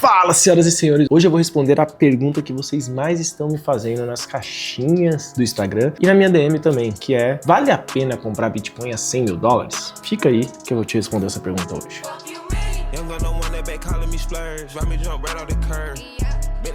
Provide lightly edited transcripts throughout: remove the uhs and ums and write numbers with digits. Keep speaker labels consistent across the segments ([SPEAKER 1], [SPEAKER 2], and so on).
[SPEAKER 1] Fala, senhoras e senhores! Hoje eu vou responder a pergunta que vocês mais estão me fazendo nas caixinhas do Instagram e na minha DM também, que é: vale a pena comprar Bitcoin a 100 mil dólares? Fica aí que eu vou te responder essa pergunta hoje.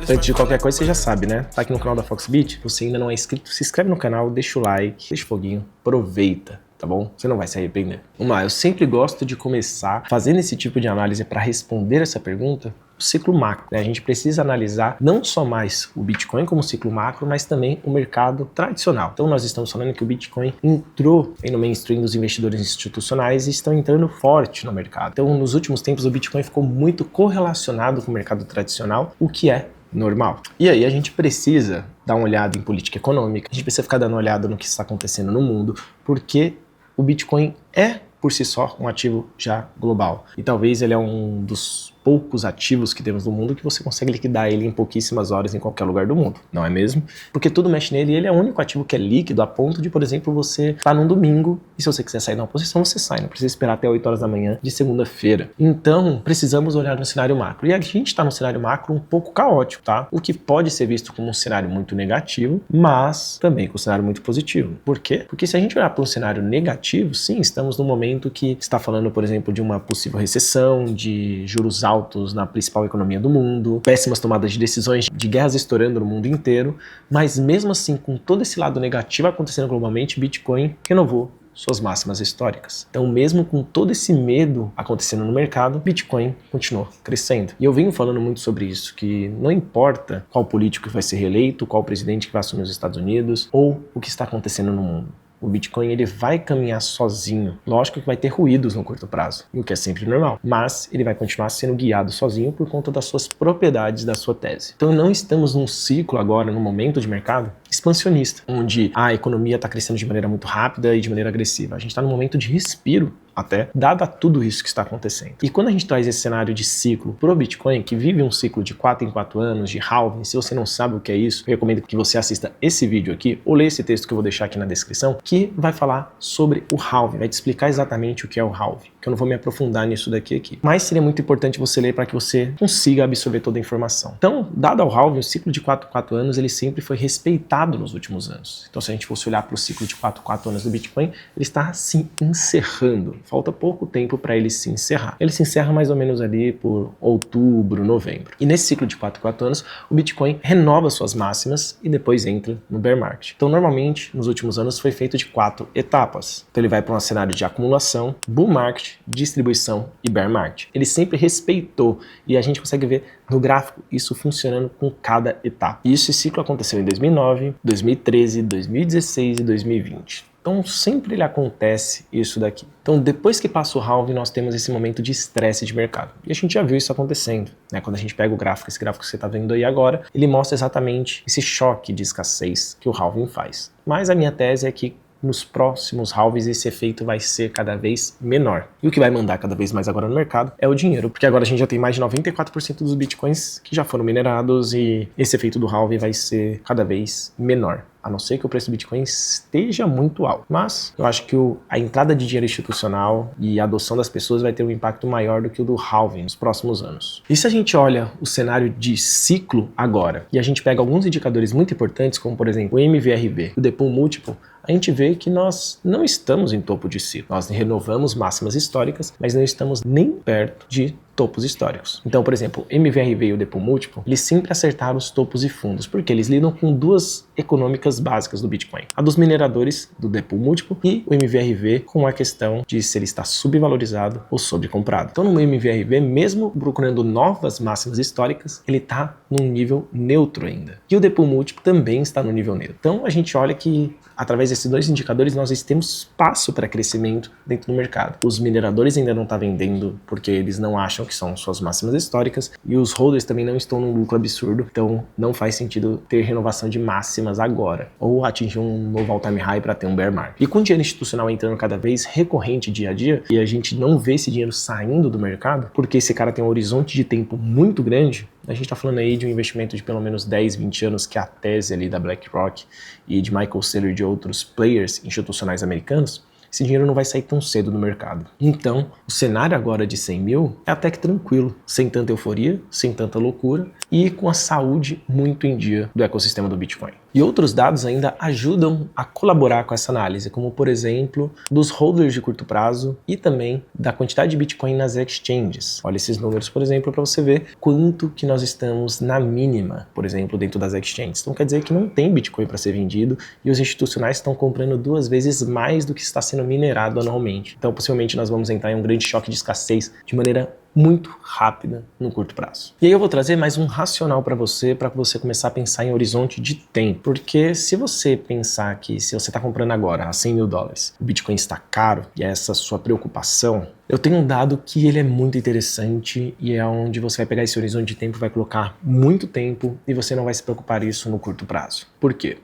[SPEAKER 1] Antes de qualquer coisa, você já sabe, né? Tá aqui no canal da Foxbit, você ainda não é inscrito, se inscreve no canal, deixa o like, deixa o foguinho, aproveita, tá bom? Você não vai se arrepender. Vamos lá, eu sempre gosto de começar fazendo esse tipo de análise para responder essa pergunta, o ciclo macro, né? A gente precisa analisar não só mais o Bitcoin como ciclo macro, mas também o mercado tradicional. Então nós estamos falando que o Bitcoin entrou no mainstream dos investidores institucionais e estão entrando forte no mercado. Então nos últimos tempos o Bitcoin ficou muito correlacionado com o mercado tradicional, o que é normal. E aí a gente precisa dar uma olhada em política econômica, a gente precisa ficar dando uma olhada no que está acontecendo no mundo, porque o Bitcoin é, por si só, um ativo já global. E talvez ele é um dos poucos ativos que temos no mundo que você consegue liquidar ele em pouquíssimas horas em qualquer lugar do mundo, não é mesmo? Porque tudo mexe nele e ele é o único ativo que é líquido a ponto de, por exemplo, você estar num domingo e se você quiser sair de uma posição, você sai, não precisa esperar até 8 horas da manhã de segunda-feira. Então, precisamos olhar no cenário macro. E a gente está no cenário macro um pouco caótico, tá? O que pode ser visto como um cenário muito negativo, mas também com um cenário muito positivo. Por quê? Porque se a gente olhar para um cenário negativo, sim, estamos num momento que está falando, por exemplo, de uma possível recessão, de juros altos na principal economia do mundo, péssimas tomadas de decisões, de guerras estourando no mundo inteiro, mas mesmo assim, com todo esse lado negativo acontecendo globalmente, Bitcoin renovou suas máximas históricas. Então, mesmo com todo esse medo acontecendo no mercado, Bitcoin continuou crescendo. E eu venho falando muito sobre isso, que não importa qual político vai ser reeleito, qual presidente que vai assumir os Estados Unidos, ou o que está acontecendo no mundo. O Bitcoin ele vai caminhar sozinho. Lógico que vai ter ruídos no curto prazo, o que é sempre normal, mas ele vai continuar sendo guiado sozinho por conta das suas propriedades da sua tese. Então não estamos num ciclo agora, num momento de mercado expansionista, onde a economia está crescendo de maneira muito rápida e de maneira agressiva. A gente está num momento de respiro, até, dada tudo isso que está acontecendo. E quando a gente traz esse cenário de ciclo pro Bitcoin, que vive um ciclo de 4 em 4 anos, de halving, se você não sabe o que é isso, eu recomendo que você assista esse vídeo aqui, ou leia esse texto que eu vou deixar aqui na descrição, que vai falar sobre o halving, vai te explicar exatamente o que é o halving, que eu não vou me aprofundar nisso daqui aqui. Mas seria muito importante você ler para que você consiga absorver toda a informação. Então, dado ao halving, o ciclo de 4 em 4 anos, ele sempre foi respeitado nos últimos anos. Então, se a gente fosse olhar para o ciclo de 4 em 4 anos do Bitcoin, ele está se encerrando. Falta pouco tempo para ele se encerrar. Ele se encerra mais ou menos ali por outubro, novembro. E nesse ciclo de 4 em 4 anos, o Bitcoin renova suas máximas e depois entra no bear market. Então, normalmente, nos últimos anos, foi feito de 4 etapas. Então, ele vai para um cenário de acumulação, bull market, distribuição e bear market. Ele sempre respeitou e a gente consegue ver no gráfico isso funcionando com cada etapa. E esse ciclo aconteceu em 2009, 2013, 2016 e 2020. Então sempre ele acontece isso daqui. Então depois que passa o halving, nós temos esse momento de estresse de mercado. E a gente já viu isso acontecendo, né? Quando a gente pega o gráfico, esse gráfico que você está vendo aí agora, ele mostra exatamente esse choque de escassez que o halving faz. Mas a minha tese é que nos próximos halvings esse efeito vai ser cada vez menor. E o que vai mandar cada vez mais agora no mercado é o dinheiro, porque agora a gente já tem mais de 94% dos bitcoins que já foram minerados e esse efeito do halving vai ser cada vez menor. A não ser que o preço do Bitcoin esteja muito alto. Mas eu acho que a entrada de dinheiro institucional e a adoção das pessoas vai ter um impacto maior do que o do halving nos próximos anos. E se a gente olha o cenário de ciclo agora, e a gente pega alguns indicadores muito importantes, como por exemplo o MVRV, o Depool Múltiplo, a gente vê que nós não estamos em topo de ciclo. Nós renovamos máximas históricas, mas não estamos nem perto de topos históricos. Então, por exemplo, o MVRV e o Depool Múltiplo, eles sempre acertaram os topos e fundos, porque eles lidam com duas econômicas básicas do Bitcoin. A dos mineradores do Depool Múltiplo e o MVRV com a questão de se ele está subvalorizado ou sobrecomprado. Então, no MVRV, mesmo procurando novas máximas históricas, ele está num nível neutro ainda. E o Depool Múltiplo também está no nível neutro. Então, a gente olha que através desses dois indicadores, nós temos espaço para crescimento dentro do mercado. Os mineradores ainda não estão vendendo porque eles não acham que são suas máximas históricas e os holders também não estão num lucro absurdo, então não faz sentido ter renovação de máximas agora ou atingir um novo all-time high para ter um bear market. E com o dinheiro institucional entrando cada vez recorrente dia a dia e a gente não vê esse dinheiro saindo do mercado porque esse cara tem um horizonte de tempo muito grande, a gente está falando aí de um investimento de pelo menos 10, 20 anos, que é a tese ali da BlackRock e de Michael Saylor e de outros players institucionais americanos. esse dinheiro não vai sair tão cedo do mercado. Então, o cenário agora de 100 mil é até que tranquilo, sem tanta euforia, sem tanta loucura e com a saúde muito em dia do ecossistema do Bitcoin. E outros dados ainda ajudam a colaborar com essa análise, como por exemplo, dos holders de curto prazo e também da quantidade de Bitcoin nas exchanges. Olha esses números, por exemplo, para você ver quanto que nós estamos na mínima, por exemplo, dentro das exchanges. Então quer dizer que não tem Bitcoin para ser vendido e os institucionais estão comprando 2 vezes mais do que está sendo minerado anualmente. Então possivelmente nós vamos entrar em um grande choque de escassez de maneira muito rápida no curto prazo. E aí eu vou trazer mais um racional para você começar a pensar em horizonte de tempo. Porque se você pensar que se você está comprando agora a 100 mil dólares, o Bitcoin está caro e é essa sua preocupação, eu tenho um dado que ele é muito interessante e é onde você vai pegar esse horizonte de tempo, vai colocar muito tempo e você não vai se preocupar isso no curto prazo. Por quê?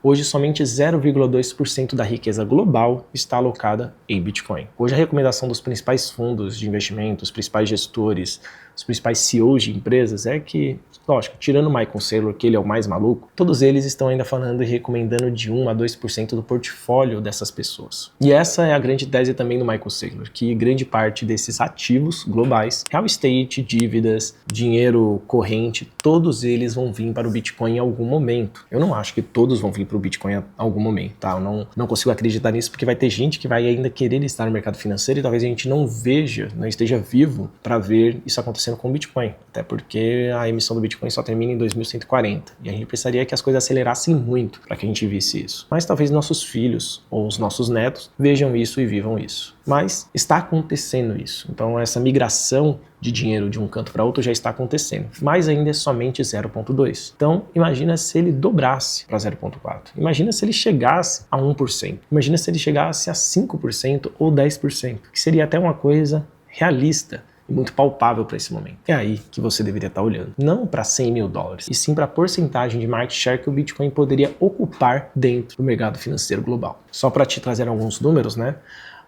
[SPEAKER 1] Hoje, somente 0,2% da riqueza global está alocada em Bitcoin. Hoje, a recomendação dos principais fundos de investimento, os principais gestores, os principais CEOs de empresas é que, lógico, tirando o Michael Saylor, que ele é o mais maluco, todos eles estão ainda falando e recomendando de 1 a 2% do portfólio dessas pessoas. E essa é a grande tese também do Michael Saylor, que grande parte desses ativos globais, real estate, dívidas, dinheiro corrente, todos eles vão vir para o Bitcoin em algum momento. Eu não acho que todos vão vir para o Bitcoin em algum momento, tá? Eu não consigo acreditar nisso porque vai ter gente que vai ainda querer estar no mercado financeiro e talvez a gente não veja, não esteja vivo para ver isso acontecendo com o Bitcoin, até porque a emissão do Bitcoin só termina em 2140 e a gente precisaria que as coisas acelerassem muito para que a gente visse isso. Mas talvez nossos filhos ou os nossos netos vejam isso e vivam isso. Mas está acontecendo isso. Então essa migração de dinheiro de um canto para outro já está acontecendo, mas ainda é somente 0,2. Então imagina se ele dobrasse para 0,4. Imagina se ele chegasse a 1%. Imagina se ele chegasse a 5% ou 10%, que seria até uma coisa realista e muito palpável para esse momento. É aí que você deveria estar olhando. Não para 100 mil dólares, e sim para a porcentagem de market share que o Bitcoin poderia ocupar dentro do mercado financeiro global. Só para te trazer alguns números, né?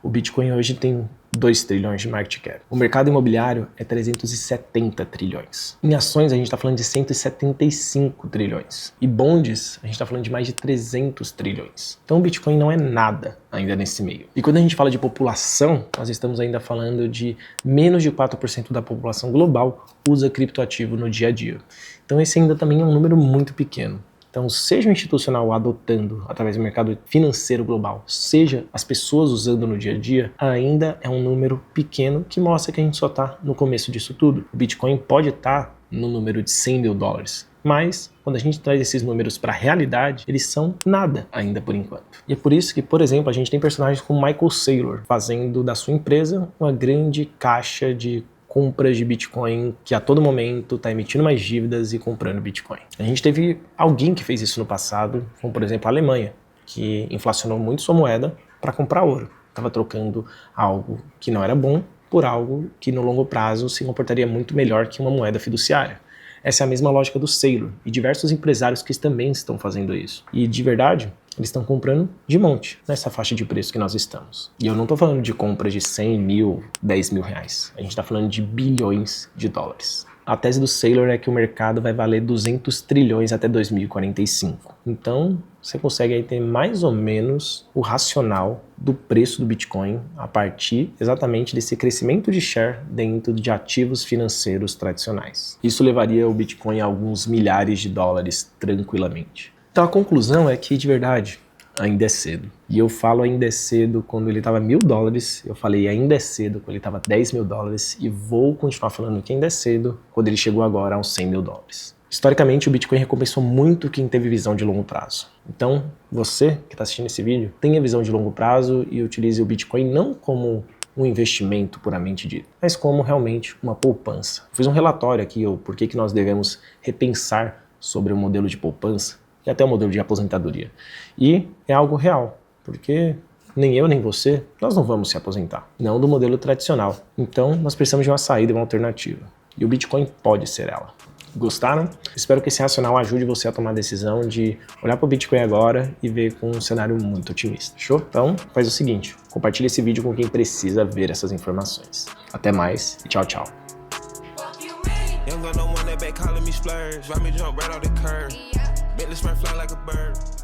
[SPEAKER 1] O Bitcoin hoje tem 2 trilhões de market cap. O mercado imobiliário é 370 trilhões. Em ações a gente está falando de 175 trilhões. E bonds a gente está falando de mais de 300 trilhões. Então o Bitcoin não é nada ainda nesse meio. E quando a gente fala de população, nós estamos ainda falando de menos de 4% da população global usa criptoativo no dia a dia. Então esse ainda também é um número muito pequeno. Então, seja o institucional adotando através do mercado financeiro global, seja as pessoas usando no dia a dia, ainda é um número pequeno que mostra que a gente só está no começo disso tudo. O Bitcoin pode estar no número de 100 mil dólares, mas quando a gente traz esses números para a realidade, eles são nada ainda por enquanto. E é por isso que, por exemplo, a gente tem personagens como Michael Saylor fazendo da sua empresa uma grande caixa de compras de Bitcoin, que a todo momento está emitindo mais dívidas e comprando Bitcoin. A gente teve alguém que fez isso no passado, como por exemplo a Alemanha, que inflacionou muito sua moeda para comprar ouro. Estava trocando algo que não era bom por algo que no longo prazo se comportaria muito melhor que uma moeda fiduciária. Essa é a mesma lógica do Saylor e diversos empresários que também estão fazendo isso. E de verdade, eles estão comprando de monte nessa faixa de preço que nós estamos. E eu não estou falando de compras de 100 mil, 10 mil reais. A gente está falando de bilhões de dólares. A tese do Saylor é que o mercado vai valer 200 trilhões até 2045. Então, você consegue aí ter mais ou menos o racional do preço do Bitcoin a partir exatamente desse crescimento de share dentro de ativos financeiros tradicionais. Isso levaria o Bitcoin a alguns milhares de dólares tranquilamente. Então a conclusão é que, de verdade, ainda é cedo. E eu falo ainda é cedo quando ele estava 1.000 dólares, eu falei ainda é cedo quando ele estava 10 mil dólares e vou continuar falando que ainda é cedo quando ele chegou agora aos 100 mil dólares. Historicamente, o Bitcoin recompensou muito quem teve visão de longo prazo. Então, você que está assistindo esse vídeo, tenha visão de longo prazo e utilize o Bitcoin não como um investimento puramente dito, mas como realmente uma poupança. Eu fiz um relatório aqui, por que nós devemos repensar sobre o modelo de poupança e até o modelo de aposentadoria. E é algo real, porque nem eu nem você, nós não vamos se aposentar, não do modelo tradicional. Então, nós precisamos de uma saída e uma alternativa. E o Bitcoin pode ser ela. Gostaram? Espero que esse racional ajude você a tomar a decisão de olhar para o Bitcoin agora e ver com um cenário muito otimista. Show? Então, faz o seguinte, compartilha esse vídeo com quem precisa ver essas informações. Até mais e tchau, tchau. Bentley Smurf fly like a bird.